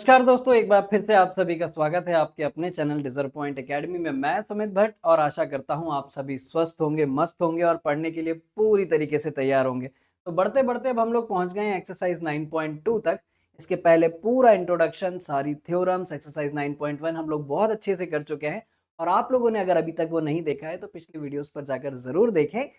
नमस्कार दोस्तों, एक बार फिर से आप सभी का स्वागत है आपके अपने चैनल डिज़र्व पॉइंट एकेडमी में। मैं सुमित भट्ट और आशा करता हूँ आप सभी स्वस्थ होंगे, मस्त होंगे और पढ़ने के लिए पूरी तरीके से तैयार होंगे। तो बढ़ते-बढ़ते अब हम लोग पहुँच गए हैं एक्सरसाइज 9.2 तक। इसके पहले पूरा इंट्रोडक्शन, सारी थ्योरम्स, एक्सरसाइज 9.1 हम लोग बहुत अच्छे से कर चुके हैं और आप लोगों ने अगर अभी तक वो नहीं देखा है तो पिछली वीडियोज़ पर जाकर ज़रूर देखें।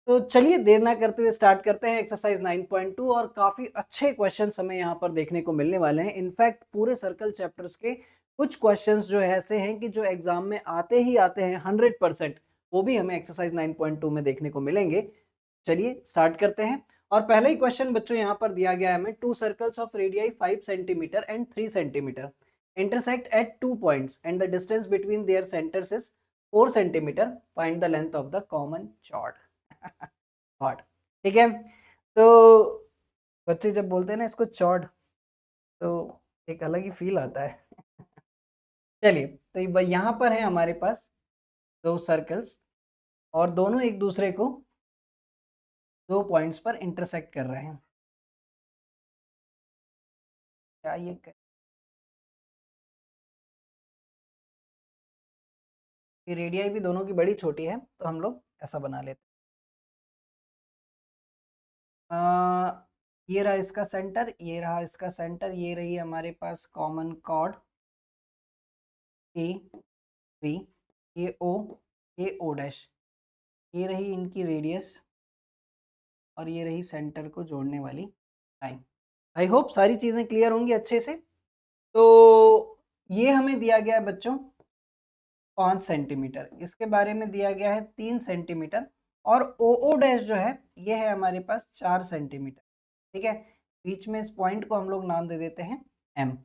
तो चलिए देर ना करते हुए स्टार्ट करते हैं एक्सरसाइज 9.2 और काफ़ी अच्छे क्वेश्चंस हमें यहाँ पर देखने को मिलने वाले हैं। इनफैक्ट पूरे सर्कल चैप्टर्स के कुछ क्वेश्चंस जो ऐसे हैं कि जो एग्जाम में आते ही आते हैं 100%, वो भी हमें एक्सरसाइज 9.2 में देखने को मिलेंगे। चलिए स्टार्ट करते हैं। और पहला ही क्वेश्चन बच्चों यहाँ पर दिया गया है हमें, 2 circles of radii 5 centimetre and 3 centimetre intersect at 2 points and the distance between their centers is 4 centimeter. Find the length of the common chord. चॉर्ड, ठीक है। तो बच्चे जब बोलते हैं ना इसको चॉर्ड, तो एक अलग ही फील आता है। चलिए, तो यहाँ पर है हमारे पास दो सर्कल्स और दोनों एक दूसरे को 2 पॉइंट्स पर इंटरसेक्ट कर रहे हैं। क्या ये रेडियाई भी दोनों की बड़ी छोटी है, तो हम लोग ऐसा बना लेते हैं। ये रहा इसका सेंटर, ये रहा इसका सेंटर, ये रही हमारे पास कॉमन कॉर्ड ए बी, ये ओ डैश, ये रही इनकी रेडियस और ये रही सेंटर को जोड़ने वाली लाइन। आई होप सारी चीज़ें क्लियर होंगी अच्छे से। तो ये हमें दिया गया है बच्चों 5 सेंटीमीटर, इसके बारे में दिया गया है 3 सेंटीमीटर और ओ डैश जो है ये है हमारे पास 4 सेंटीमीटर। ठीक है, बीच में इस पॉइंट को हम लोग नाम दे देते हैं एम।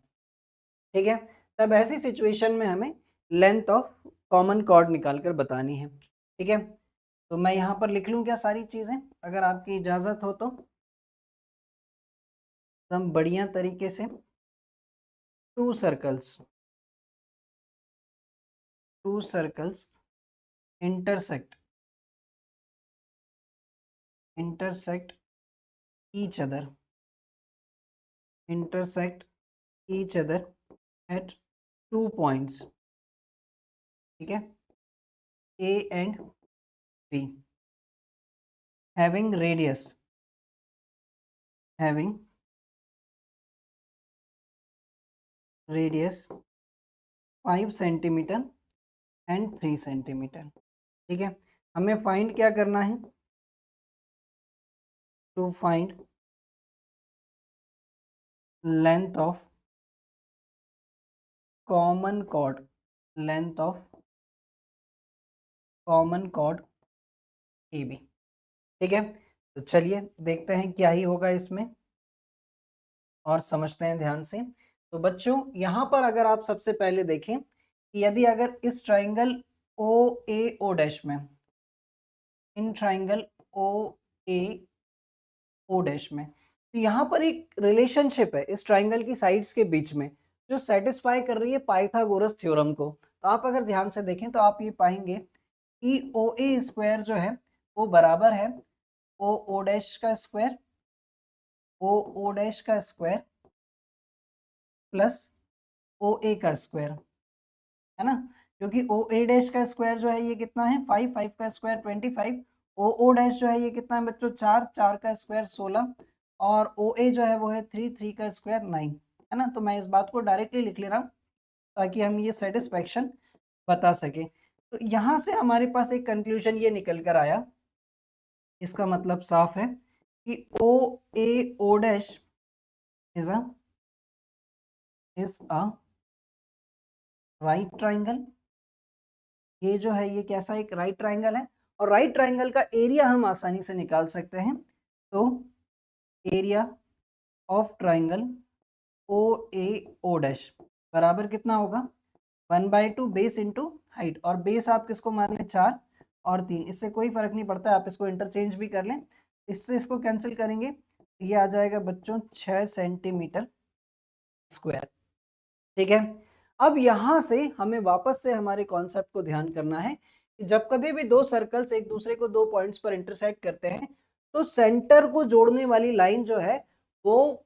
ठीक है, तब ऐसी सिचुएशन में हमें लेंथ ऑफ कॉमन कॉर्ड निकाल कर बतानी है। ठीक है, तो मैं यहाँ पर लिख लूँ क्या सारी चीज़ें, अगर आपकी इजाज़त हो तो एकदम बढ़िया तरीके से। 2 circles intersect each other at 2 points, ठीक है, A and B, having radius 5 centimetre and 3 centimetre. ठीक है, हमें फाइंड क्या करना है, to find length of common chord A B. ठीक है, तो चलिए देखते हैं क्या ही होगा इसमें और समझते हैं ध्यान से। तो बच्चों यहाँ पर अगर आप सबसे पहले देखें कि यदि अगर इस triangle O A O dash में, इन triangle O A O dash में, तो यहाँ पर एक रिलेशनशिप है इस ट्राइंगल की साइड्स के बीच में जो सेटिस्फाई कर रही है पाइथागोरस थ्योरम को। तो आप अगर ध्यान से देखें तो आप ये पाएंगे कि ओ ए स्क्वायर जो है वो बराबर है ओ ओ डैश का स्क्वायर, ओ ओ डैश का स्क्वायर प्लस ओ ए का स्क्वायर, है ना। क्योंकि ओ ए डैश का स्क्वायर जो है ये कितना है 5, 5 का स्क्वायर 25, ओ ओ डैश जो है ये कितना है बच्चों 4, 4 का स्क्वायर 16 और ओ ए जो है वो है 3, 3 का स्क्वायर 9, है ना। तो मैं इस बात को डायरेक्टली लिख ले रहा हूँ ताकि हम ये सेटिस्फैक्शन बता सकें। तो यहाँ से हमारे पास एक कंक्लूजन ये निकल कर आया, इसका मतलब साफ है कि O A O dash is a right triangle. ये जो है ये कैसा एक राइट ट्राइंगल है और राइट ट्राइंगल का एरिया हम आसानी से निकाल सकते हैं। तो area of triangle O A O dash बराबर कितना होगा 1/2 बेस इंटू हाइट, और बेस आप किसको मान लें 4 और 3, इससे कोई फर्क नहीं पड़ता, आप इसको इंटरचेंज भी कर लें, इससे इसको कैंसिल करेंगे ये आ जाएगा बच्चों 6 सेंटीमीटर स्क्वायर। ठीक है, अब यहाँ से हमें वापस से हमारे कॉन्सेप्ट को ध्यान करना है कि जब कभी भी दो सर्कल्स एक दूसरे को 2 पॉइंट्स पर इंटरसेक्ट करते हैं तो सेंटर को जोड़ने वाली लाइन जो है वो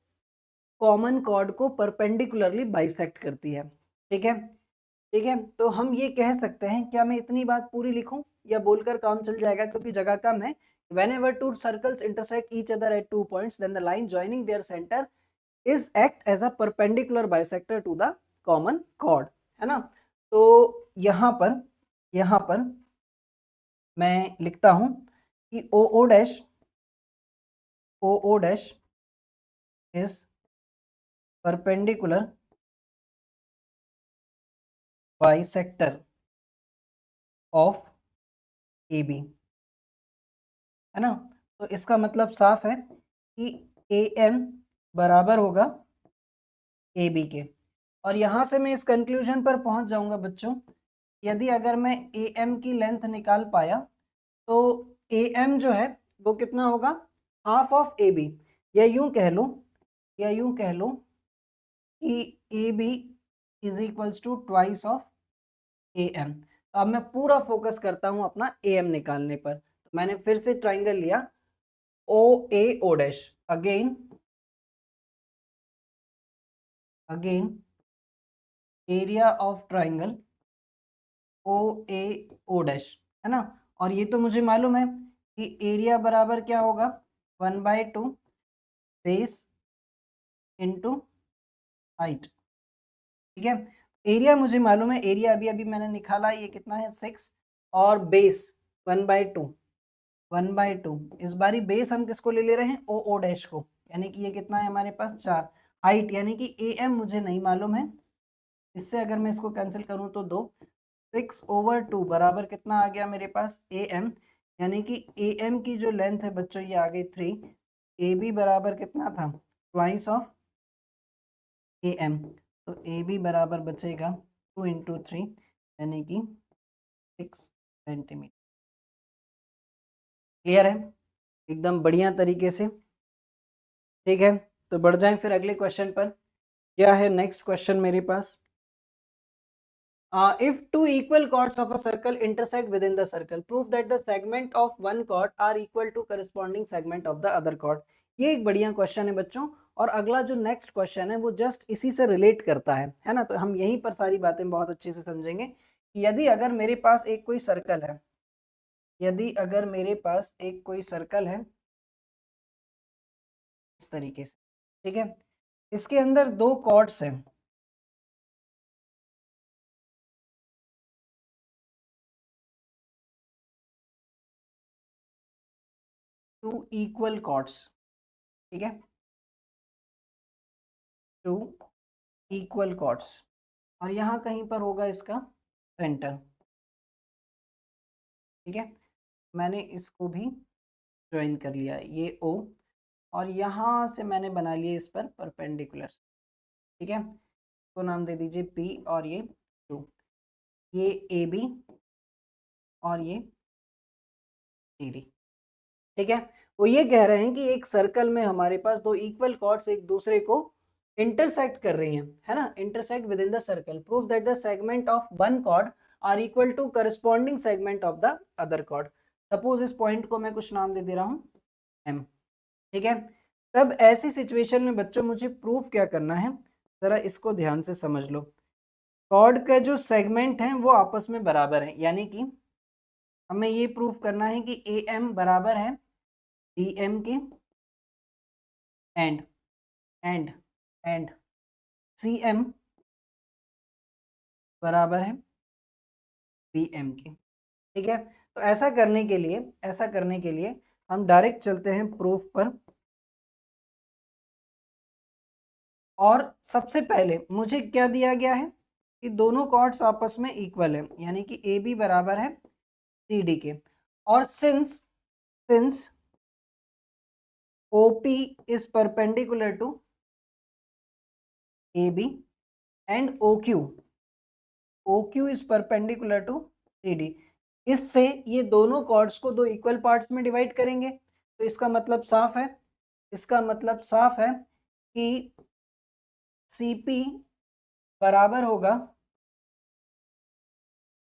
कॉमन कॉर्ड को परपेंडिकुलरली बाइसेक्ट करती है। ठीक है, ठीक है। तो हम ये कह सकते हैं, क्या मैं इतनी बात पूरी लिखूं या बोलकर काम चल जाएगा क्योंकि जगह कम है। Whenever two circles intersect each other at 2 points, then the line joining their center is act as a perpendicular bisector to the common chord, है ना। तो यहाँ पर मैं लिखता हूं कि OO dash is perpendicular bisector of AB, है ना। तो इसका मतलब साफ है कि AM बराबर होगा AB के। और यहाँ से मैं इस कंक्लूजन पर पहुंच जाऊंगा बच्चों, यदि अगर मैं AM की लेंथ निकाल पाया तो AM जो है वो कितना होगा, हाफ ऑफ AB। या यूं कह लो कि AB is equals to twice of AM। तो अब मैं पूरा फोकस करता हूं अपना AM निकालने पर। तो मैंने फिर से ट्राइंगल लिया OAO dash, again area of triangle OAO dash, है ना। और ये तो मुझे मालूम है कि एरिया बराबर क्या होगा, 1/2 बेस इंटू हाइट। ठीक है, एरिया मुझे मालूम है, एरिया अभी अभी मैंने निकाला, ये कितना है 6, और बेस 1/2 इस बारी बेस हम किसको ले रहे हैं, OO डैश को, यानी कि ये कितना है हमारे पास 4। हाइट यानी कि AM मुझे नहीं मालूम है, इससे अगर मैं इसको कैंसिल करूं तो 2, 6/2 बराबर कितना आ गया मेरे पास AM, यानी कि AM की जो लेंथ है बच्चों ये आ गई 3। AB बराबर कितना था, ट्वाइस ऑफ AM। तो AB बराबर बचेगा 2 इंटू 3 यानी कि 6 सेंटीमीटर। क्लियर है, एकदम बढ़िया तरीके से। ठीक है, तो बढ़ जाएं फिर अगले क्वेश्चन पर। क्या है नेक्स्ट क्वेश्चन मेरे पास, if two equal chords of a circle intersect within the circle, prove that the segment of one chord are equal to corresponding segment of the other chord। ये एक बढ़िया क्वेश्चन है बच्चों, और अगला जो नेक्स्ट क्वेश्चन है वो जस्ट इसी से रिलेट करता है ना। तो हम यहीं पर सारी बातें बहुत अच्छे से समझेंगे कि यदि अगर मेरे पास एक कोई सर्कल है, इस तरीके से, ठीक है, इसके अंदर दो कॉर्ड्स हैं, टू इक्वल कॉर्ड्स, ठीक है, टू इक्वल कॉर्ड्स, और यहाँ कहीं पर होगा इसका सेंटर। ठीक है, मैंने इसको भी ज्वाइन कर लिया, ये O, और यहाँ से मैंने बना लिया इस पर परपेंडिकुलर। ठीक है, तो नाम दे दीजिए P, और ये 2, ये AB और ये CD। ठीक है, वो ये कह रहे हैं कि एक सर्कल में हमारे पास दो इक्वल कॉर्ड्स एक दूसरे को इंटरसेक्ट कर रही हैं, है ना, intersect with in the circle. Prove that the segment of one chord are equal to corresponding segment of the other chord. Suppose इस पॉइंट को मैं कुछ नाम दे दे रहा हूँ M। ठीक है, तब ऐसी सिचुएशन में बच्चों मुझे प्रूफ क्या करना है, जरा इसको ध्यान से समझ लो। कॉर्ड का जो सेगमेंट है वो आपस में बराबर है, यानी कि हमें ये प्रूफ करना है कि AM बराबर है DM के, एंड CM बराबर है BM के। ठीक है, तो ऐसा करने के लिए हम डायरेक्ट चलते हैं प्रूफ पर। और सबसे पहले मुझे क्या दिया गया है कि दोनों कॉर्ड्स आपस में इक्वल है, यानी कि AB बराबर है CD के, और since OP is perpendicular to AB and OQ is perpendicular to CD, इससे ये दोनों कॉर्ड्स को दो इक्वल पार्ट्स में डिवाइड करेंगे। तो इसका मतलब साफ है कि CP बराबर होगा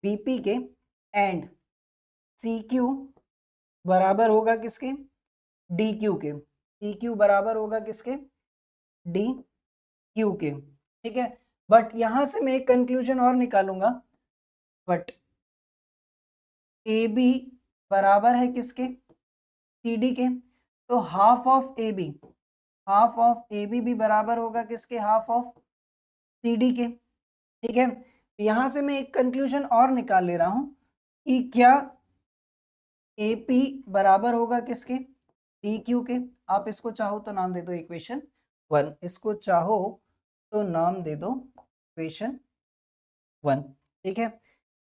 BP के, एंड CQ बराबर होगा किसके, DQ के। CQ बराबर होगा किसके, D क्यू के, ठीक है। बट यहां से मैं एक कंक्लूजन और निकालूंगा, बट ए बी बराबर है किसके, सी डी के, तो half of A B, half of A B भी बराबर होगा किसके, हाफ ऑफ सी डी के, ठीक है। यहां से मैं एक कंक्लूजन और निकाल ले रहा हूं कि क्या ए पी बराबर होगा किसके, डी क्यू के। आप इसको चाहो तो नाम दे दो इक्वेशन 1, इसको चाहो तो नाम दे दो इक्वेशन 1, ठीक है।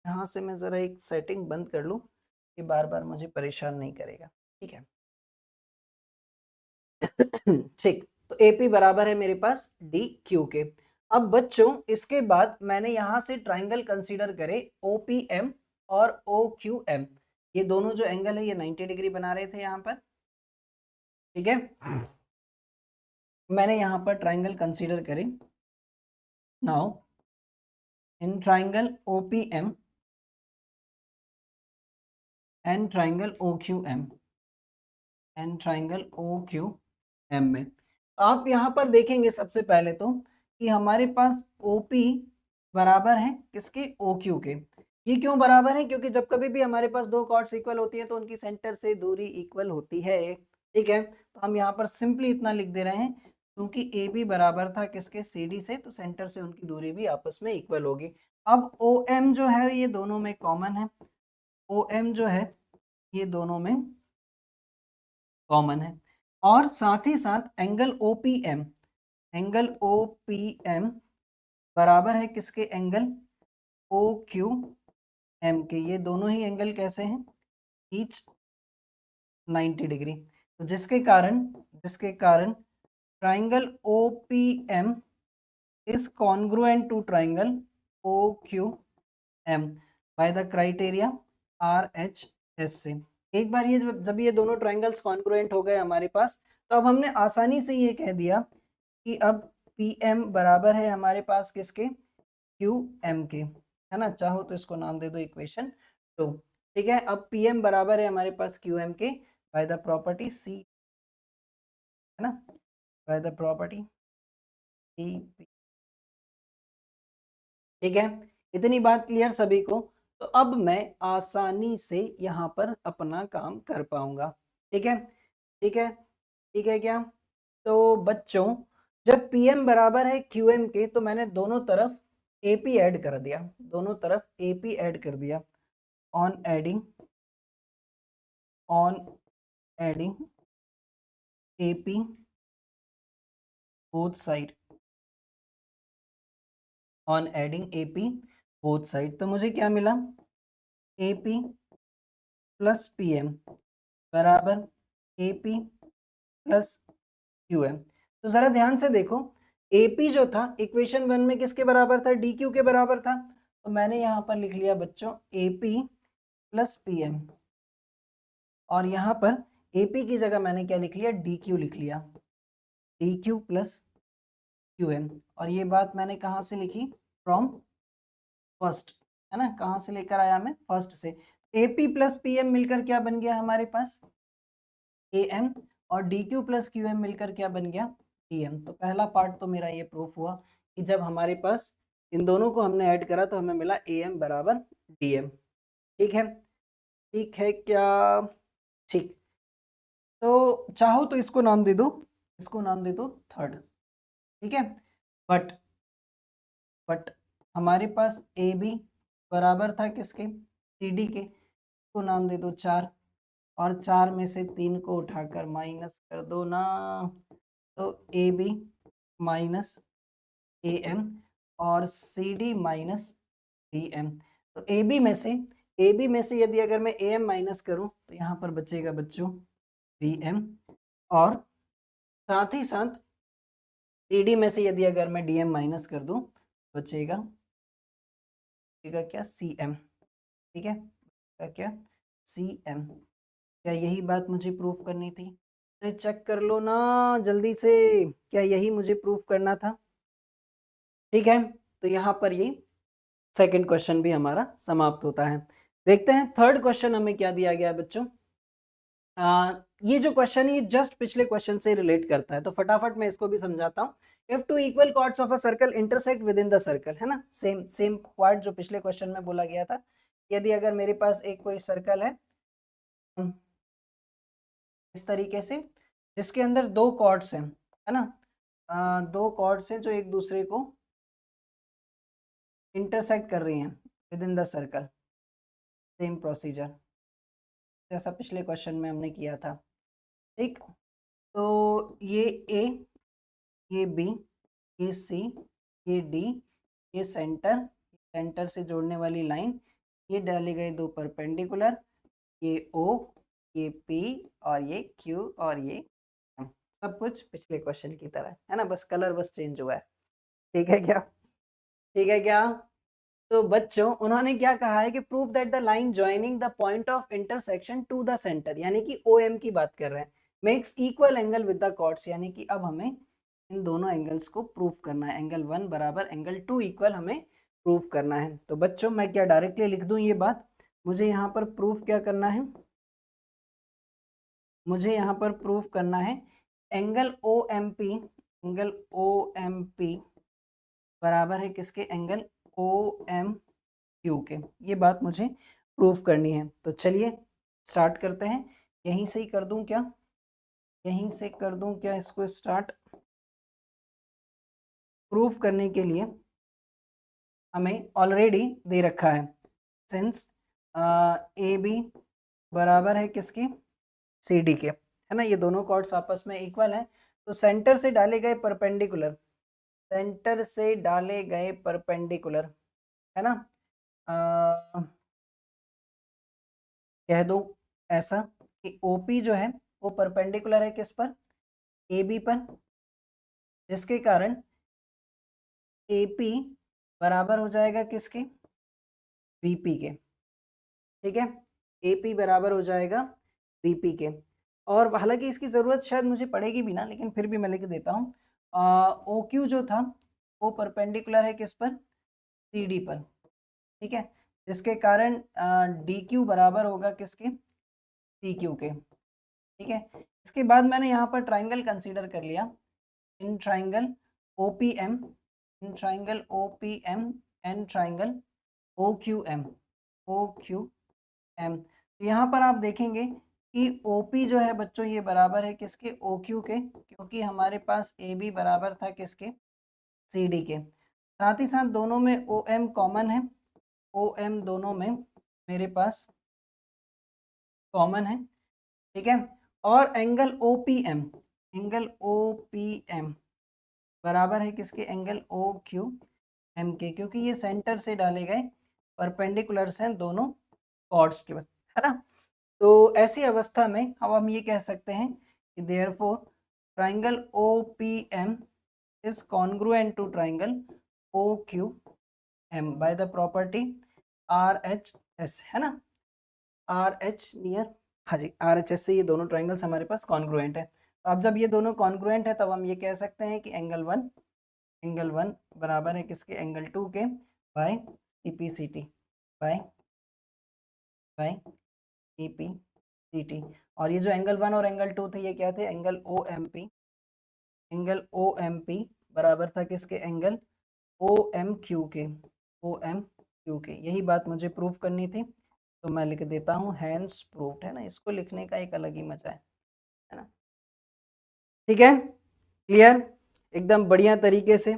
यहाँ से मैं ज़रा एक सेटिंग बंद कर लूँ कि बार बार मुझे परेशान नहीं करेगा, ठीक है। ठीक, तो ए पी बराबर है मेरे पास डी क्यू के। अब बच्चों इसके बाद मैंने यहाँ से ट्राइंगल कंसीडर करे ओ पी एम और ओ क्यू एम, ये दोनों जो एंगल है ये 90 डिग्री बना रहे थे यहाँ पर, ठीक है। मैंने यहाँ पर ट्राइंगल कंसीडर करे। Now in triangle O P M and triangle O Q M, and triangle O Q M में आप यहाँ पर देखेंगे सबसे पहले तो कि हमारे पास ओ पी बराबर है किसके, ओ क्यू के। ये क्यों बराबर है, क्योंकि जब कभी भी हमारे पास दो कॉर्ड्स इक्वल होती है तो उनकी सेंटर से दूरी इक्वल होती है, ठीक है। तो हम यहाँ पर सिंपली इतना लिख दे रहे हैं, क्योंकि ए बी बराबर था किसके, सी डी से, तो सेंटर से उनकी दूरी भी आपस में इक्वल होगी। अब ओ एम जो है ये दोनों में कॉमन है, ओ एम जो है ये दोनों में कॉमन है, और साथ ही साथ angle O P M, angle O P M बराबर है किसके, एंगल ओ क्यू एम के। ये दोनों ही एंगल कैसे हैं, ईच 90 डिग्री। तो जिसके कारण triangle O P M is congruent to triangle O Q M by the criteria R H S से। एक बार ये जब ये दोनों ट्राइंगल्स कॉन्ग्रुएंट हो गए हमारे पास, तो अब हमने आसानी से ये कह दिया कि अब पी एम बराबर है हमारे पास किसके, क्यू एम के, है ना। चाहो तो इसको नाम दे दो इक्वेशन 2, ठीक है। अब पी एम बराबर है हमारे पास क्यू एम के बाय द प्रॉपर्टी सी, है ना, बाय द प्रॉपर्टी सी, ठीक है। इतनी बात क्लियर सभी को, तो अब मैं आसानी से यहाँ पर अपना काम कर पाऊंगा, ठीक है, ठीक है, ठीक है क्या। तो बच्चों जब Pm बराबर है Qm के, तो मैंने दोनों तरफ AP ऐड कर दिया, दोनों तरफ AP ऐड कर दिया, on adding AP both side, on adding AP both side, तो मुझे क्या मिला, AP प्लस PM बराबर AP प्लस QM। तो जरा ध्यान से देखो, AP जो था इक्वेशन 1 में किसके बराबर था, DQ के बराबर था। तो मैंने यहाँ पर लिख लिया बच्चों AP प्लस PM, और यहाँ पर AP की जगह मैंने क्या लिख लिया, DQ लिख लिया, DQ प्लस QM। और ये बात मैंने कहाँ से लिखी, फ्रॉम फर्स्ट, है ना, कहाँ से लेकर आया मैं, फर्स्ट से। AP प्लस PM मिलकर क्या बन गया हमारे पास, AM, और DQ प्लस QM मिलकर क्या बन गया, DM। तो पहला पार्ट तो मेरा ये प्रूफ हुआ कि जब हमारे पास इन दोनों को हमने ऐड करा तो हमें मिला AM बराबर DM, ठीक है, ठीक है क्या, ठीक। तो चाहो तो इसको नाम दे दो, इसको नाम दे दो थर्ड, ठीक है। बट हमारे पास ए बी बराबर था किसके, सी डी के, इसको नाम दे दो 4, और 4 में से 3 को उठाकर माइनस कर दो ना, तो A B minus A M और C D minus D M. तो ए बी में से यदि अगर मैं ए एम माइनस करूं तो यहाँ पर बचेगा बच्चों बी एम, और साथ ही साथ सी डी में से यदि अगर मैं डी एम माइनस कर दूं बचेगा क्या, सी एम, ठीक है, क्या सी एम। क्या यही बात मुझे प्रूफ करनी थी, अरे चेक कर लो ना जल्दी से, क्या यही मुझे प्रूफ करना था, ठीक है। तो यहाँ पर ये सेकंड क्वेश्चन भी हमारा समाप्त होता है। देखते हैं थर्ड क्वेश्चन हमें क्या दिया गया है बच्चों। ये जो क्वेश्चन है ये जस्ट पिछले क्वेश्चन से रिलेट करता है, तो फटाफट मैं इसको भी समझाता हूँ if two equal chords of a circle intersect with in the circle, है ना, सेम सेम पार्ट जो पिछले क्वेश्चन में बोला गया था। यदि अगर मेरे पास एक कोई सर्कल है इस तरीके से, जिसके अंदर दो कॉर्ड्स हैं, है ना, दो कॉर्ड्स हैं जो एक दूसरे को इंटरसेक्ट कर रही हैं with in the circle, same procedure जैसा पिछले क्वेश्चन में हमने किया था। ठीक, तो ये ए, ये बी, ये सी, ये डी, ये सेंटर, सेंटर से जोड़ने वाली लाइन, ये डाले गए दो परपेंडिकुलर, ये ओ, ये पी और ये क्यू और ये M। सब कुछ पिछले क्वेश्चन की तरह है ना, बस कलर बस चेंज हुआ है। ठीक है क्या? ठीक है क्या? तो बच्चों उन्होंने क्या कहा है कि prove that the line joining the point of intersection to the centre, यानी कि ओ एम की बात कर रहे हैं, makes equal angle with the chords, यानी कि अब हमें इन दोनों एंगल्स को प्रूव करना है, एंगल 1 बराबर एंगल 2 इक्वल हमें प्रूव करना है। तो बच्चों मैं क्या डायरेक्टली लिख दूं ये बात, मुझे यहाँ पर प्रूफ क्या करना है, मुझे यहाँ पर प्रूफ करना है angle O M P, angle O M P बराबर है किसके, एंगल ओ एम क्यू के, ये बात मुझे प्रूफ करनी है। तो चलिए स्टार्ट करते हैं, यहीं से ही कर दूं क्या, यहीं से कर दूं क्या इसको स्टार्ट। प्रूफ करने के लिए हमें ऑलरेडी दे रखा है, सिंस ए बी बराबर है किसके, सी डी के, है ना, ये दोनों कॉर्ड्स आपस में इक्वल हैं, तो सेंटर से डाले गए परपेंडिकुलर, सेंटर से डाले गए परपेंडिकुलर, है ना, कह दो ऐसा कि ओपी जो है वो परपेंडिकुलर है किस पर, ए बी पर, जिसके कारण एपी बराबर हो जाएगा किसके, बीपी के। ठीक है, एपी बराबर हो जाएगा बीपी के, और हालांकि इसकी ज़रूरत शायद मुझे पड़ेगी भी ना, लेकिन फिर भी मैं लिख देता हूँ, ओ क्यू जो था वो परपेंडिकुलर है किस पर, सी डी पर। ठीक है, जिसके कारण डी क्यू बराबर होगा किसके, सी क्यू के। ठीक है, इसके बाद मैंने यहाँ पर ट्राइंगल कंसीडर कर लिया, in triangle O P M, in triangle O P M and triangle O Q M, O Q M. तो यहाँ पर आप देखेंगे कि ओ पी जो है बच्चों ये बराबर है किसके, ओ क्यू के, क्योंकि हमारे पास ए बी बराबर था किसके, सी डी के। साथ ही साथ दोनों में ओ एम कॉमन है, ओ एम दोनों में मेरे पास कॉमन है। ठीक है, और angle O P M, angle O P M बराबर है किसके, एंगल ओ क्यू एम के, क्योंकि ये सेंटर से डाले गए परपेंडिकुलर्स हैं दोनों कॉर्ड्स के, है ना। तो ऐसी अवस्था में अब हम ये कह सकते हैं कि therefore triangle O P M is congruent to triangle O Q M by the property R H S, है ना, आर एच नियर, हाँ जी, आर एच एस से ये दोनों ट्राइंगल्स हमारे पास कॉन्ग्रुएंट है। तो अब जब ये दोनों कॉन्ग्रुएंट है तब हम ये कह सकते हैं कि एंगल वन बराबर है किसके, एंगल टू के, by C P C T, by by C P C T. और ये जो एंगल वन और एंगल टू थे ये क्या थे, angle O M P, angle O M P बराबर था किसके, एंगल ओ एम क्यू के, ओ एम क्यू के। यही बात मुझे प्रूफ करनी थी, तो मैं लिख देता हूँ हैंस प्रूव्ड, है ना, इसको लिखने का एक अलग ही मजा है ना। ठीक है, क्लियर, एकदम बढ़िया तरीके से।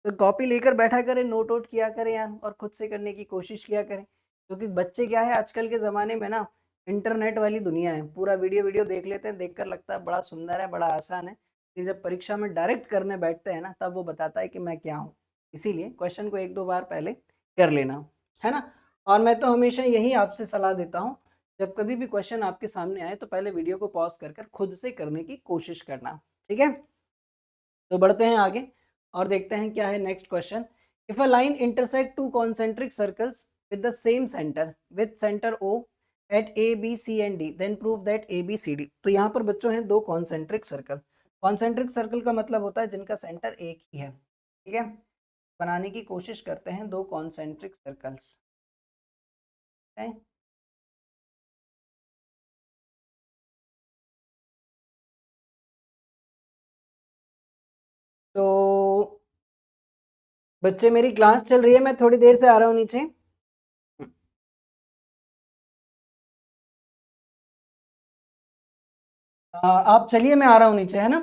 तो कॉपी लेकर बैठा करें, नोट वोट किया करें यार, और खुद से करने की कोशिश किया करें, क्योंकि बच्चे क्या है आजकल के ज़माने में ना, इंटरनेट वाली दुनिया है, पूरा वीडियो वीडियो देख लेते हैं, देखकर लगता है बड़ा सुंदर है, बड़ा आसान है, लेकिन जब परीक्षा में डायरेक्ट करने बैठते हैं ना, तब वो बताता है कि मैं क्या हूँ। इसीलिए क्वेश्चन को एक दो बार पहले कर लेना, है ना। और मैं तो हमेशा यही आपसे सलाह देता हूँ, जब कभी भी क्वेश्चन आपके सामने आए तो पहले वीडियो को पॉज कर खुद से करने की कोशिश करना। ठीक है, तो बढ़ते हैं आगे और देखते हैं क्या है next question. If a line intersect two concentric circles with the same centre, with centre O at A B C and D, then prove that A B C D. तो यहाँ पर बच्चों हैं दो कॉन्सेंट्रिक सर्कल, कॉन्सेंट्रिक सर्कल का मतलब होता है जिनका सेंटर एक ही है। ठीक है, बनाने की कोशिश करते हैं दो कॉन्सेंट्रिक सर्कल्स। तो बच्चे मेरी क्लास चल रही है, मैं थोड़ी देर से आ रहा हूँ नीचे। आप चलिए, मैं आ रहा हूँ नीचे, है ना?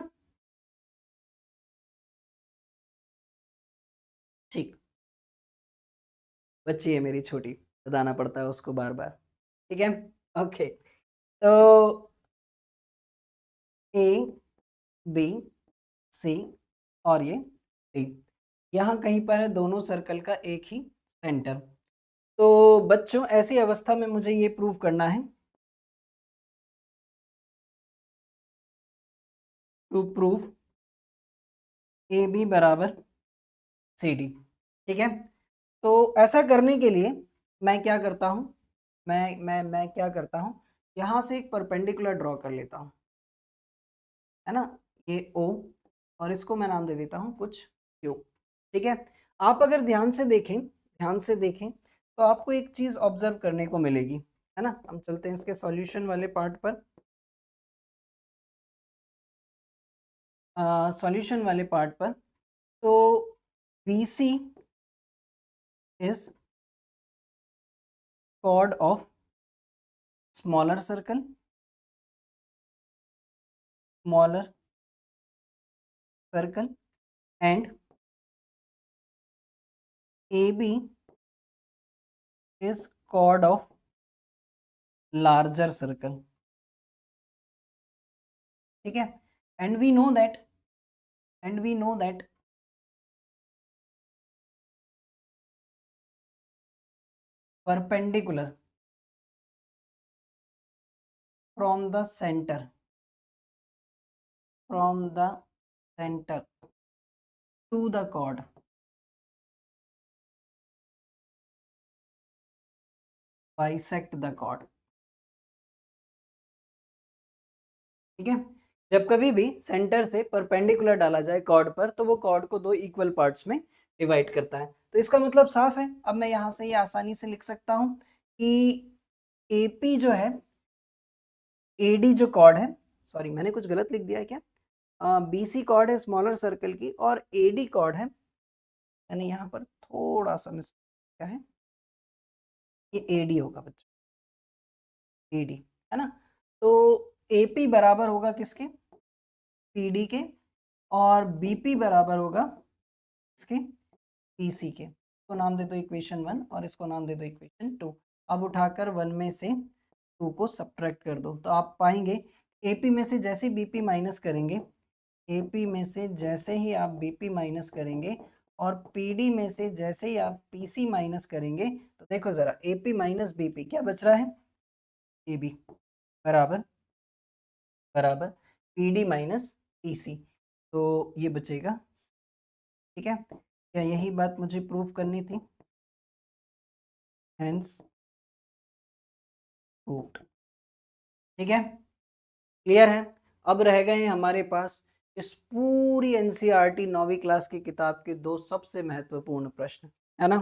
ठीक। बच्ची है मेरी छोटी, बताना पड़ता है उसको बार बार। ठीक है, ओके। तो ए, बी, सी और ये डी, यहाँ कहीं पर है दोनों सर्कल का एक ही सेंटर। तो बच्चों ऐसी अवस्था में मुझे ये प्रूव करना है, टू प्रूव ए बी बराबर सी डी। ठीक है, तो ऐसा करने के लिए मैं क्या करता हूँ, मैं क्या करता हूँ, यहाँ से एक परपेंडिकुलर ड्रॉ कर लेता हूँ, है ना? ये ओ, और इसको मैं नाम दे देता हूँ कुछ क्यू। ठीक है, आप अगर ध्यान से देखें तो आपको एक चीज ऑब्जर्व करने को मिलेगी, है ना? हम चलते हैं इसके सॉल्यूशन वाले पार्ट पर। सॉल्यूशन वाले पार्ट पर, तो BC is chord of smaller circle and AB is chord of larger circle. ठीक है, and we know that perpendicular from the center to the chord bisect the chord. ठीक है, जब कभी भी सेंटर से परपेंडिकुलर डाला जाए कॉर्ड पर तो वो कॉर्ड को दो इक्वल पार्ट्स में डिवाइड करता है। तो इसका मतलब साफ है, अब मैं यहाँ से ये आसानी से लिख सकता हूँ कि AP जो है, AD जो कॉर्ड है, सॉरी मैंने कुछ गलत लिख दिया है क्या? BC कॉर्ड है स्मॉलर सर्कल की और AD कॉर्ड है, यानी यहाँ पर थोड़ा सा मिस क्या है, ये AD होगा बच्चों, AD, है ना? तो AP बराबर होगा किसके? PD के, और BP बराबर होगा इसके? PC के। इसको नाम दे दो इक्वेशन 1 और इसको नाम दे दो इक्वेशन 2। अब उठाकर 1 में से 2 को सब्ट्रैक्ट कर दो तो आप पाएंगे AP में से जैसे BP माइनस करेंगे, AP में से जैसे ही आप BP माइनस करेंगे और PD में से जैसे ही आप PC माइनस करेंगे, तो देखो जरा AP माइनस BP क्या बच रहा है? AB बराबर बराबर PD माइनस PC, तो ये बचेगा। ठीक है, क्या यही बात मुझे प्रूफ करनी थी? Hence proved. ठीक है, क्लियर है? अब रह गए हैं हमारे पास इस पूरी एनसीईआरटी 9वीं क्लास की किताब के दो सबसे महत्वपूर्ण प्रश्न, है ना?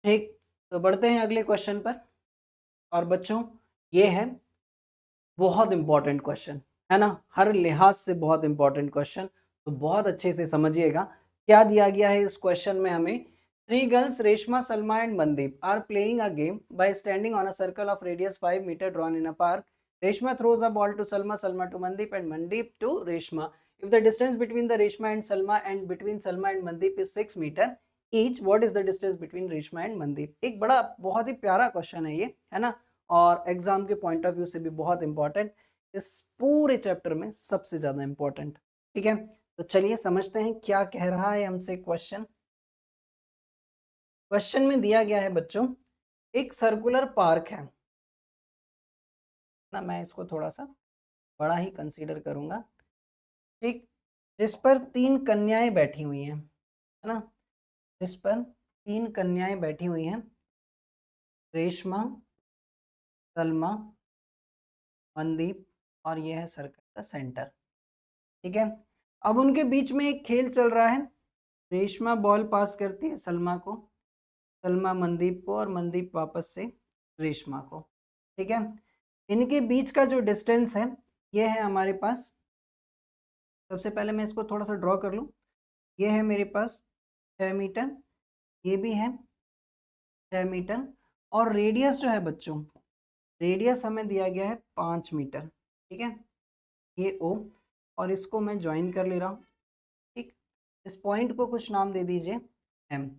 ठीक, तो बढ़ते हैं अगले क्वेश्चन पर। और बच्चों ये है बहुत इंपॉर्टेंट क्वेश्चन, है ना? हर लिहाज से बहुत इंपॉर्टेंट क्वेश्चन, तो बहुत अच्छे से समझिएगा क्या दिया गया है इस क्वेश्चन में हमें। Three girls Reshma, Salma and Mandeep are playing a game by standing on a circle of radius 5 metre drawn in a park. Reshma throws a ball to Salma, Salma to Mandeep, and Mandeep to Reshma. If the distance between the Reshma and Salma and between Salma and Mandeep is 6 meter each, what is the distance between Reshma and Mandeep? एक बड़ा बहुत ही प्यारा question है ये, है ना? और exam के पॉइंट ऑफ व्यू से भी बहुत इंपॉर्टेंट, इस पूरे चैप्टर में सबसे ज्यादा इंपॉर्टेंट। ठीक है, तो चलिए समझते हैं क्या कह रहा है हमसे क्वेश्चन। क्वेश्चन में दिया गया है बच्चों, एक सर्कुलर पार्क है ना, मैं इसको थोड़ा सा बड़ा ही कंसीडर करूंगा। ठीक, जिस पर तीन कन्याएं बैठी हुई हैं, है ना? जिस पर तीन कन्याएं बैठी हुई हैं, रेशमा, सलमा, मनदीप, और यह है सर्कल का सेंटर। ठीक है, अब उनके बीच में एक खेल चल रहा है। रेशमा बॉल पास करती है सलमा को, सलमा मनदीप को, और मनदीप वापस से रेशमा को। ठीक है, इनके बीच का जो डिस्टेंस है ये है हमारे पास, सबसे पहले मैं इसको थोड़ा सा ड्रॉ कर लूँ। ये है मेरे पास 6 मीटर, ये भी है 6 मीटर, और रेडियस जो है बच्चों, रेडियस हमें दिया गया है 5 मीटर, ठीक है, ये ओ, और इसको मैं ज्वाइन कर ले रहा हूँ, ठीक। इस पॉइंट को कुछ नाम दे दीजिए एम।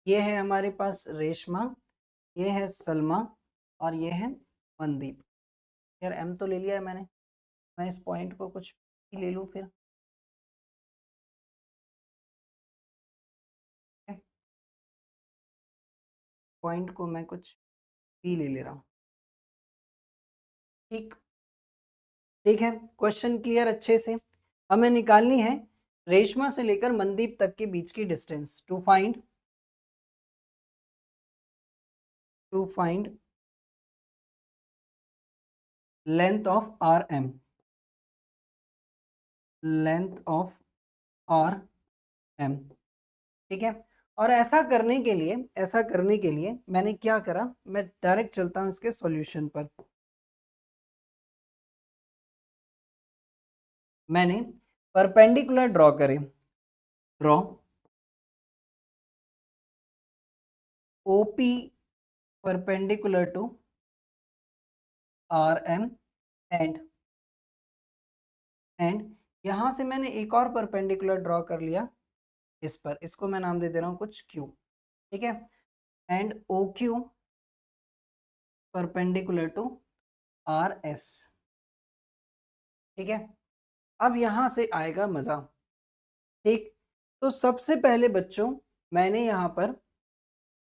ये है हमारे पास रेशमा, ये है सलमा, और ये है मनदीप। यार एम तो ले लिया है मैंने, मैं इस पॉइंट को कुछ भी ले लूँ फिर, पॉइंट को मैं कुछ भी ले ले रहा हूँ, ठीक। ठीक है, क्वेश्चन क्लियर अच्छे से। हमें निकालनी है रेशमा से लेकर मनदीप तक के बीच की distance. To find length of R M, length of R M, ठीक है। और ऐसा करने के लिए मैंने क्या करा, मैं डायरेक्ट चलता हूं इसके सॉल्यूशन पर। मैंने परपेंडिकुलर ड्रॉ करे, draw OP perpendicular to R M, and यहां से मैंने एक और परपेंडिकुलर ड्रॉ कर लिया इस पर, इसको मैं नाम दे दे रहा हूं कुछ क्यू, ठीक है, and O Q perpendicular to R S, ठीक है। अब यहां से आएगा मजा, ठीक। तो सबसे पहले बच्चों मैंने यहां पर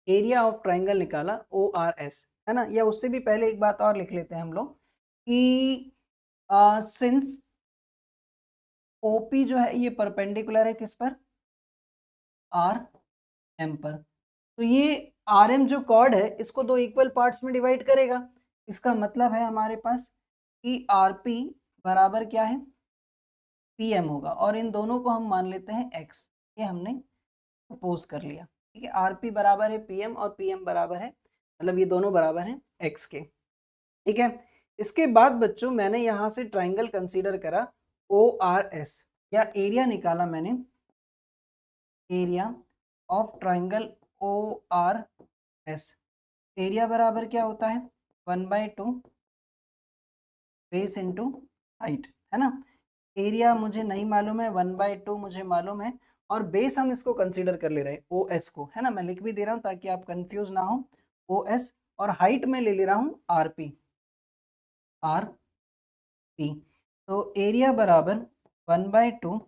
एरिया ऑफ ट्राइंगल निकाला ओ आर एस, है ना। या उससे भी पहले एक बात और लिख लेते हैं हम लोग कि सिंस ओपी जो है ये परपेंडिकुलर है किस पर, आर एम पर, तो ये आर एम जो कॉर्ड है इसको दो इक्वल पार्ट्स में डिवाइड करेगा। इसका मतलब है हमारे पास कि आर पी बराबर क्या है, पी एम होगा, और इन दोनों को हम मान लेते हैं एक्स, ये हमने सपोज कर लिया, ठीक है। आर पी बराबर है पी एम, और पी एम बराबर है, मतलब ये दोनों बराबर हैं एक्स के, ठीक है। इसके बाद बच्चों मैंने यहाँ से ट्राइंगल कंसीडर करा ओ आर एस, या एरिया निकाला मैंने, area of triangle O R S. Area बराबर क्या होता है, 1/2 बेस इंटू हाइट, है ना। एरिया मुझे नहीं मालूम है, 1/2 मुझे मालूम है, और बेस हम इसको कंसीडर कर ले रहे हैं ओ एस को, है ना। मैं लिख भी दे रहा हूँ ताकि आप कंफ्यूज ना हो, ओ एस, और हाइट में ले ले रहा हूँ आर पी, आर पी। तो एरिया बराबर 1/2,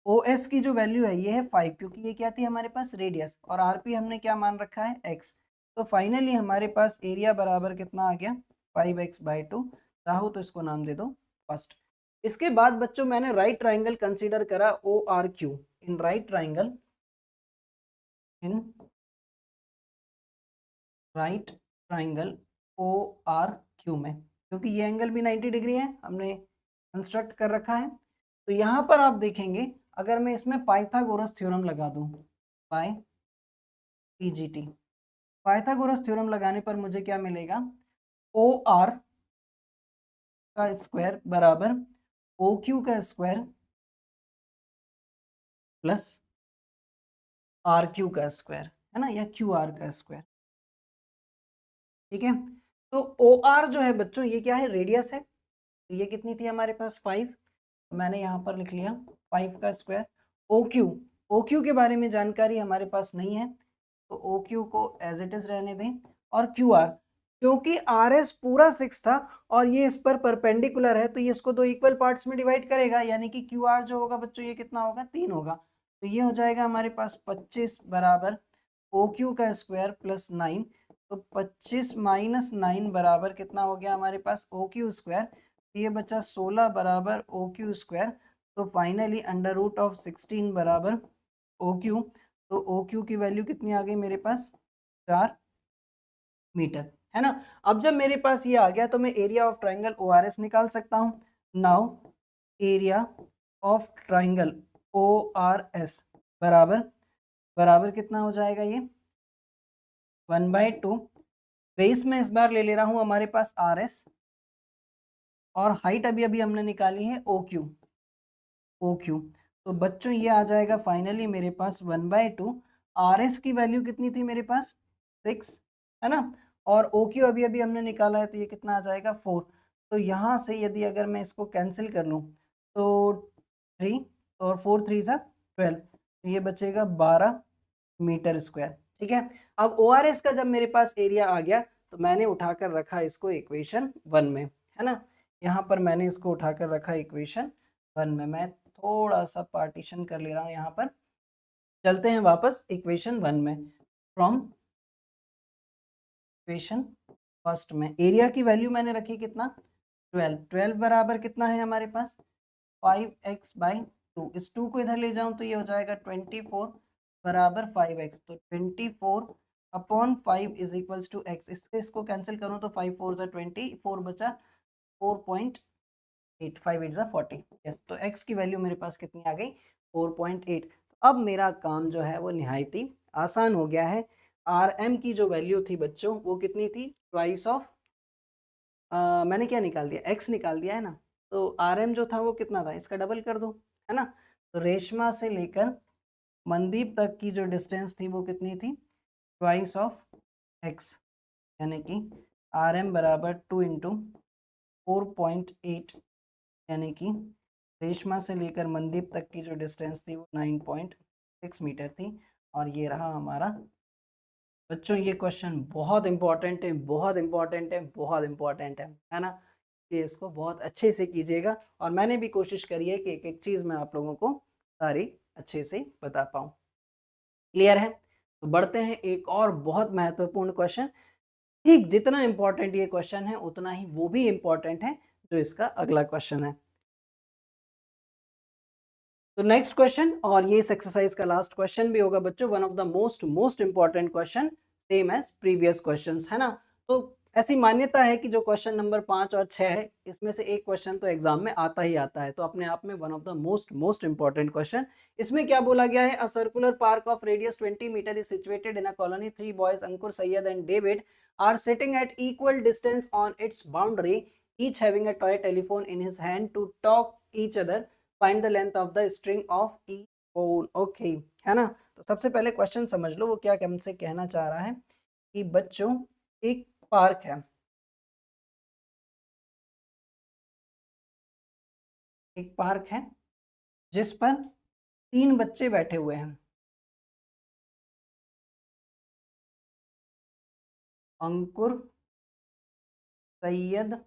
ओ एस की जो वैल्यू है ये है 5, क्योंकि ये क्या थी हमारे पास रेडियस, और आर पी हमने क्या मान रखा है एक्स। तो फाइनली हमारे पास एरिया बराबर कितना आ गया, 5x/2। चाहो तो इसको नाम दे दो फर्स्ट। इसके बाद बच्चों मैंने राइट ट्राइंगल कंसीडर करा O R Q, in right triangle, in right triangle O R Q में, क्योंकि ये एंगल भी 90 डिग्री है, हमने कंस्ट्रक्ट कर रखा है। तो यहाँ पर आप देखेंगे अगर मैं इसमें पाइथागोरस थ्योरम लगा दूं, पाई पीजीटी, पाइथागोरस थ्योरम लगाने पर मुझे क्या मिलेगा, ओ आर का स्क्वायर बराबर ओ क्यू का स्क्वायर प्लस आर क्यू का स्क्वायर, है ना, या क्यू आर का स्क्वायर, ठीक है। तो ओ आर जो है बच्चों ये क्या है, रेडियस है, तो ये कितनी थी हमारे पास 5, मैंने यहाँ पर लिख लिया 5 का square. O Q, O Q के बारे में जानकारी हमारे पास नहीं है, तो ओ क्यू को एज इट इज रहने दें। और क्यू आर, क्योंकि आर एस पूरा 6 था और ये इस पर परपेंडिकुलर है, तो ये इसको दो इक्वल पार्ट्स में डिवाइड करेगा, यानी कि क्यू आर जो होगा बच्चों ये कितना होगा, 3 होगा। तो ये हो जाएगा हमारे पास 25 बराबर ओ क्यू का स्क्वायर प्लस 9, तो 25 माइनस 9 बराबर कितना हो गया हमारे पास, ओ क्यू स्क्वायर। ये बचा 16 बराबर ओ क्यू स्क्वायर। तो फाइनली अंडर रूट ऑफ 16 बराबर ओ क्यू, तो ओ क्यू की वैल्यू कितनी आ गई मेरे पास, 4 मीटर, है ना। अब जब मेरे पास ये आ गया तो मैं area of triangle O R S निकाल सकता हूँ। Now area of triangle O R S बराबर बराबर कितना हो जाएगा, ये 1/2 बेस में इस बार ले ले रहा हूँ हमारे पास आर एस, और हाइट अभी अभी हमने निकाली है ओ क्यू, ओ क्यू। तो बच्चों ये आ जाएगा फाइनली मेरे पास 1/2। आर एस की वैल्यू कितनी थी मेरे पास 6, है ना, और ओ क्यू अभी अभी हमने निकाला है तो ये कितना आ जाएगा 4। तो यहाँ से यदि अगर मैं इसको कैंसिल कर लूँ तो 3 और 4 3 सा 12, तो ये बचेगा 12 मीटर स्क्वायर। ठीक है, अब ओ आर एस का जब मेरे पास एरिया आ गया तो मैंने उठाकर रखा इसको इक्वेशन 1 में, है ना, यहाँ पर मैंने इसको उठाकर रखा इक्वेशन 1 में। मैं थोड़ा सा पार्टीशन कर ले रहा हूँ यहाँ पर। चलते हैं वापस इक्वेशन 1 में। फ्रॉम इक्वेशन फर्स्ट में एरिया की वैल्यू मैंने रखी कितना 12। 12 बराबर कितना है हमारे पास 5x/2। इस 2 को इधर ले जाऊं तो ये हो जाएगा 24 बराबर 5x। तो 24 upon 5 is equals to x। इससे इसको कैंसिल करूं तो 5 4 जा 24 बचा 4.8, 5 8 जा 40। यस, तो x की वैल्यू मेरे पास कितनी आ गई 4.8। अब मेरा काम जो है वो निहायत ही आसान हो गया है। आर एम की जो वैल्यू थी बच्चों वो कितनी थी ट्वाइस ऑफ मैंने क्या निकाल दिया x निकाल दिया है ना, तो आर एम जो था वो कितना था इसका डबल कर दो, है ना। तो रेशमा से लेकर मनदीप तक की जो डिस्टेंस थी वो कितनी थी ट्वाइस ऑफ x, यानी कि आर एम बराबर 2 इंटू 4.8, यानी कि रेशमा से लेकर मनदीप तक की जो डिस्टेंस थी वो 9.6 मीटर थी। और ये रहा हमारा बच्चों ये क्वेश्चन बहुत इंपॉर्टेंट है, बहुत इंपॉर्टेंट है, बहुत इंपॉर्टेंट है ना। ये इसको बहुत अच्छे से कीजिएगा और मैंने भी कोशिश करी है कि एक एक चीज़ मैं आप लोगों को सारी अच्छे से बता पाऊँ। क्लियर है? तो बढ़ते हैं एक और बहुत महत्वपूर्ण क्वेश्चन। ठीक जितना इंपॉर्टेंट ये क्वेश्चन है उतना ही वो भी इंपॉर्टेंट है जो इसका अगला क्वेश्चन है। तो नेक्स्ट क्वेश्चन, और ये इस एक्सरसाइज का लास्ट क्वेश्चन भी होगा बच्चों, one of the most important question same as previous questions, है ना। तो ऐसी मान्यता है कि जो क्वेश्चन नंबर 5 और 6 है इसमें से एक क्वेश्चन तो एग्जाम में आता ही आता है, तो अपने आप में one of the most important question. इसमें क्या बोला गया है, a circular park of radius 20 metre is situated in a colony. 3 boys Ankur, Syed and David are sitting at equal distance on its boundary, each having a toy telephone in his hand to talk each other, find the length of the string of each phone. Okay, है ना। तो सबसे पहले question समझ लो वो क्या हमसे कहना चाह रहा है कि बच्चों एक पार्क है, एक पार्क है जिस पर 3 बच्चे बैठे हुए हैं, अंकुर, सैयद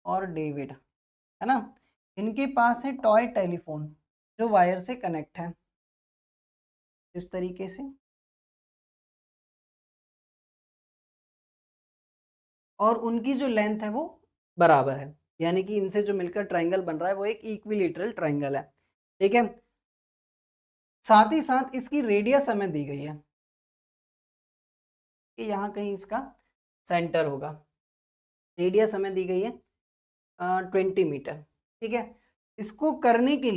और डेविड, है ना। इनके पास है टॉय टेलीफोन जो वायर से कनेक्ट है इस तरीके से, और उनकी जो लेंथ है वो बराबर है, यानी कि इनसे जो मिलकर ट्राइंगल बन रहा है वो एक इक्विलेटरल ट्राइंगल है। ठीक है, साथ ही साथ इसकी रेडियस हमें दी गई है कि यहाँ कहीं इसका सेंटर होगा। रेडियस हमें दी गई है 20 मीटर। ठीक है, इसको करने के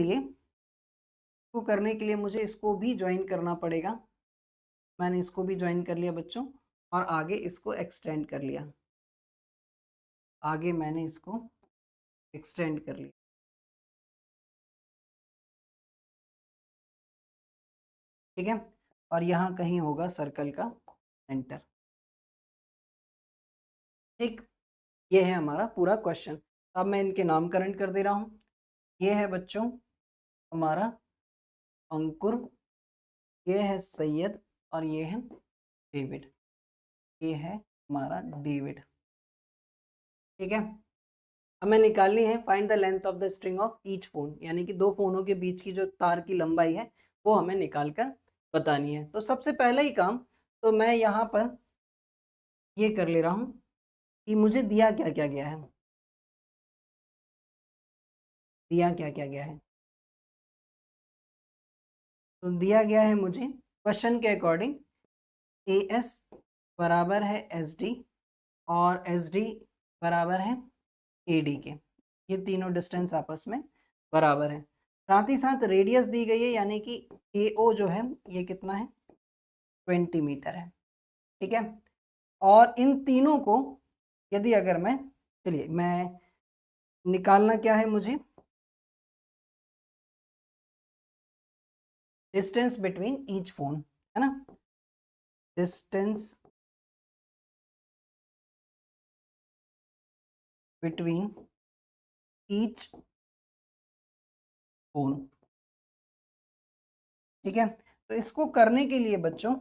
लिए मुझे इसको भी ज्वाइन करना पड़ेगा। मैंने इसको भी ज्वाइन कर लिया बच्चों और आगे इसको एक्सटेंड कर लिया, आगे मैंने इसको एक्सटेंड कर लिया। ठीक है, और यहाँ कहीं होगा सर्कल का सेंटर। ठीक, ये है हमारा पूरा क्वेश्चन। अब मैं इनके नामकरण कर दे रहा हूँ। ये है बच्चों हमारा अंकुर, ये है सैयद और ये है डेविड, ये है हमारा डेविड। ठीक है, हमें निकालनी है find the length of the string of each phone, यानी कि दो फोनों के बीच की जो तार की लंबाई है वो हमें निकाल कर बतानी है। तो सबसे पहला ही काम तो मैं यहाँ पर ये कर ले रहा हूँ कि मुझे दिया क्या क्या गया है, दिया क्या क्या गया है। तो दिया गया है मुझे क्वेश्चन के अकॉर्डिंग ए एस बराबर है एस डी और एस डी बराबर है ए डी के, ये तीनों डिस्टेंस आपस में बराबर है। साथ ही साथ रेडियस दी गई है, यानी कि ए ओ जो है ये कितना है 20 मीटर है। ठीक है, और इन तीनों को यदि अगर मैं, चलिए मैं निकालना क्या है मुझे, डिस्टेंस बिटवीन ईच फोन, है ना, डिस्टेंस बिटवीन ईच फोन। ठीक है, तो इसको करने के लिए बच्चों,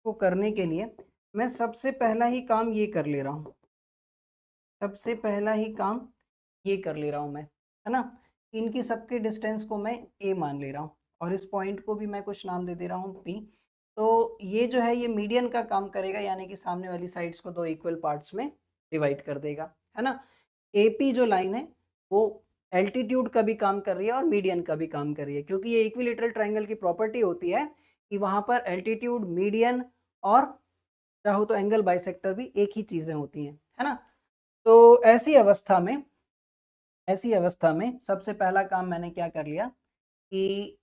को करने के लिए मैं सबसे पहला ही काम ये कर ले रहा हूँ, सबसे पहला ही काम ये कर ले रहा हूँ मैं, है ना, इनकी सबके डिस्टेंस को मैं a मान ले रहा हूँ और इस पॉइंट को भी मैं कुछ नाम दे दे रहा हूँ p। तो ये जो है ये मीडियन का काम करेगा, यानी कि सामने वाली साइड्स को दो इक्वल पार्ट्स में डिवाइड कर देगा, है ना। AP जो लाइन है वो एल्टीट्यूड का भी काम कर रही है और मीडियन का भी काम कर रही है, क्योंकि ये इक्विलेटरल ट्रायंगल की प्रॉपर्टी होती है कि वहां पर एल्टीट्यूड, मीडियन और चाहो तो एंगल बाइसेक्टर भी एक ही चीजें होती हैं, है ना। तो ऐसी अवस्था में सबसे पहला काम मैंने क्या कर लिया कि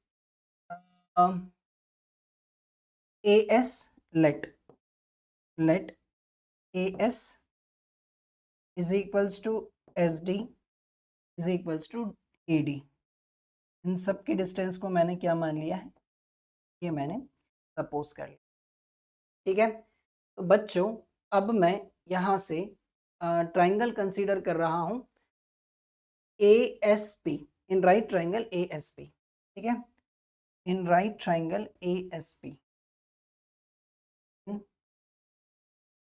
A S let A S is equals to S D is equals to A D. इन सब की डिस्टेंस को मैंने क्या मान लिया है, ये मैंने सपोज कर लिया। ठीक है, तो बच्चों अब मैं यहाँ से ट्राइंगल कंसीडर कर रहा हूँ A S P, in right triangle A S P. ठीक है, in right triangle A S P,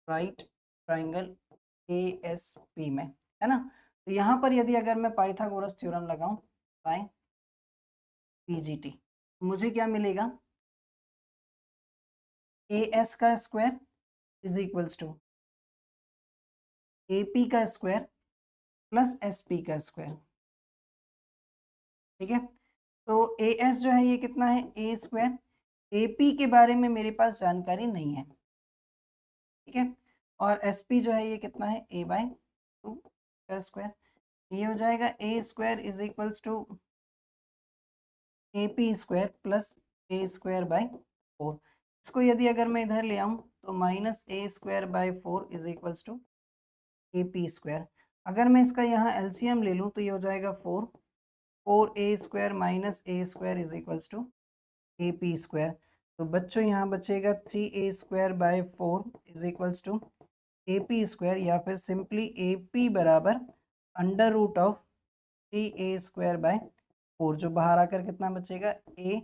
right triangle A S P में, है ना। तो यहाँ पर यदि अगर मैं पाइथागोरस थ्योरम लगाऊं बाय पीजीटी, मुझे क्या मिलेगा, ए एस का square is equals to A P का स्क्वायर प्लस एस पी का स्क्वायर। ठीक है, तो ए एस जो है ये कितना है, ए स्क्वायर, ए पी के बारे में मेरे पास जानकारी नहीं है। ठीक है, और एस पी जो है ये कितना है, ए बाय टू का स्क्वायर, ये हो जाएगा A square is equals to A P square plus A square by 4। इसको यदि अगर मैं इधर ले आऊँ तो minus A square by 4 is equals to A P square. अगर मैं इसका यहाँ एलसीएम ले लूँ तो ये हो जाएगा 4 A square minus A square is equals to A P square. तो बच्चों यहाँ बचेगा 3a square by 4 is equals to A P square, या फिर सिंपली ए पी बराबर under root of 3a square by 4, जो बाहर आकर कितना बचेगा, a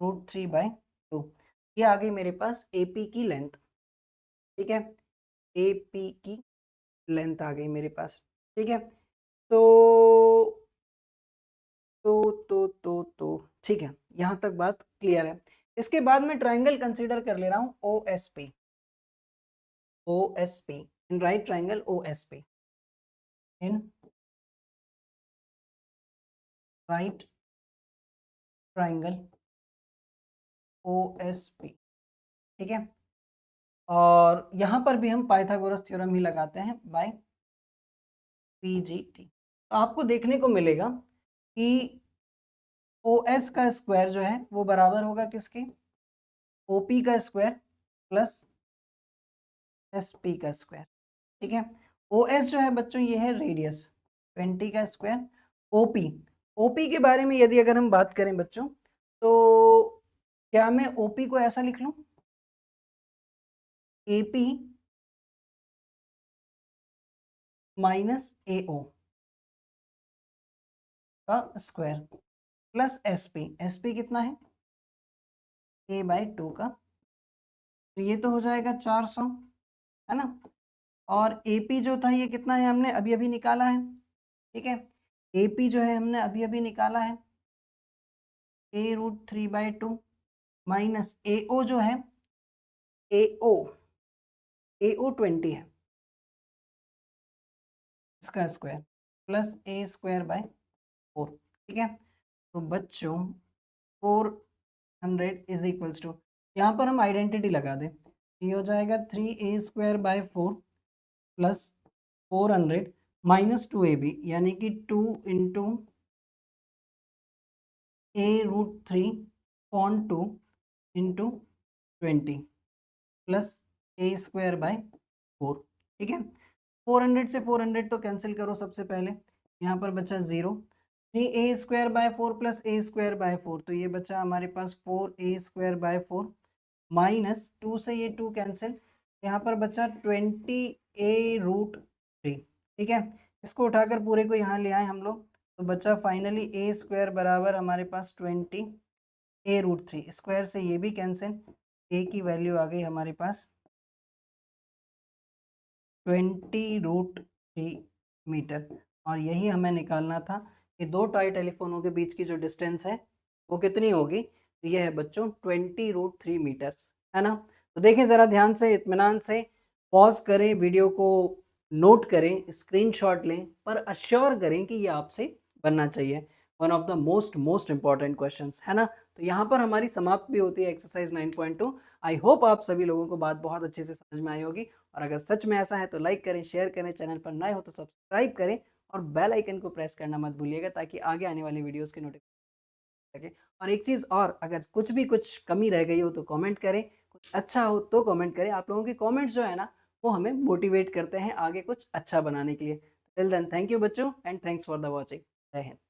रूट 3 बाय 2। ये आ गई मेरे पास ए पी की लेंथ। ठीक है, ए पी की लेंथ आ गई मेरे पास। ठीक है, तो ठीक है, यहाँ तक बात क्लियर है। इसके बाद मैं ट्राइंगल कंसीडर कर ले रहा हूँ O S P, O S P, in right triangle O S P, in right triangle O S P. ठीक है, और यहाँ पर भी हम पाइथागोरस थ्योरम ही लगाते हैं बाय पीजीटी। तो आपको देखने को मिलेगा कि ओ एस का स्क्वायर जो है वो बराबर होगा किसके, ओपी का स्क्वायर प्लस एस पी का स्क्वायर। ठीक है, ओ एस जो है बच्चों ये है रेडियस 20 का स्क्वायर। ओपी, ओपी के बारे में यदि अगर हम बात करें बच्चों, तो क्या मैं ओपी को ऐसा लिख लूं, एपी माइनस एओ का स्क्वायर प्लस एसपी, एसपी कितना है, ए बाई 2 का, तो ये तो हो जाएगा 400, है ना। और एपी जो था ये कितना है, हमने अभी अभी निकाला है। ठीक है, एपी जो है हमने अभी अभी निकाला है, ए रूट 3 बाई 2 माइनस एओ जो है, एओ एओ 20 है, इसका square plus A square by 4। ठीक है, तो बच्चों 400 इज इक्वल्स टू, यहाँ पर हम आइडेंटिटी लगा दें, ये हो जाएगा 3a square by 4 plus 400 minus 2ab, यानी कि 2 into A root 3 upon 2 into 20 plus A square by 4। ठीक है, 400 से 400 तो कैंसिल करो सबसे पहले, यहाँ पर बचा 0, 3a² / 4 + a² / 4, तो ये बचा हमारे पास 4a² / 4 माइनस 2 से ये 2 कैंसिल, यहाँ पर बचा 20a√3। ठीक है, इसको उठाकर पूरे को यहाँ ले आए हम लोग, तो बचा फाइनली a² बराबर हमारे पास 20a√3। स्क्वायर से ये भी कैंसिल, a की वैल्यू आ गई हमारे पास 20√3 मीटर। और यही हमें निकालना था कि दो टाई टेलीफोनों के बीच की जो डिस्टेंस है वो कितनी होगी, तो ये है बच्चों 20√3 मीटर्स, है ना। तो देखें ज़रा ध्यान से, इत्मीनान से पॉज करें, वीडियो को नोट करें, स्क्रीनशॉट लें, पर अश्योर करें कि ये आपसे बनना चाहिए। One of the most important questions, है ना। तो यहाँ पर हमारी समाप्त भी होती है एक्सरसाइज 9.2। आई होप आप सभी लोगों को बात बहुत अच्छे से समझ में आई होगी, और अगर सच में ऐसा है तो लाइक करें, शेयर करें, चैनल पर नए हो तो सब्सक्राइब करें और बेल आइकन को प्रेस करना मत भूलिएगा, ताकि आगे आने वाली वीडियोस की नोटिफिकेशन सके। और एक चीज़ और, अगर कुछ कमी रह गई हो तो कमेंट करें, कुछ अच्छा हो तो कमेंट करें। आप लोगों के कमेंट्स जो है ना, वो हमें मोटिवेट करते हैं आगे कुछ अच्छा बनाने के लिए। टिल देन, थैंक यू बच्चों, and thanks for the watching. जय हिंद।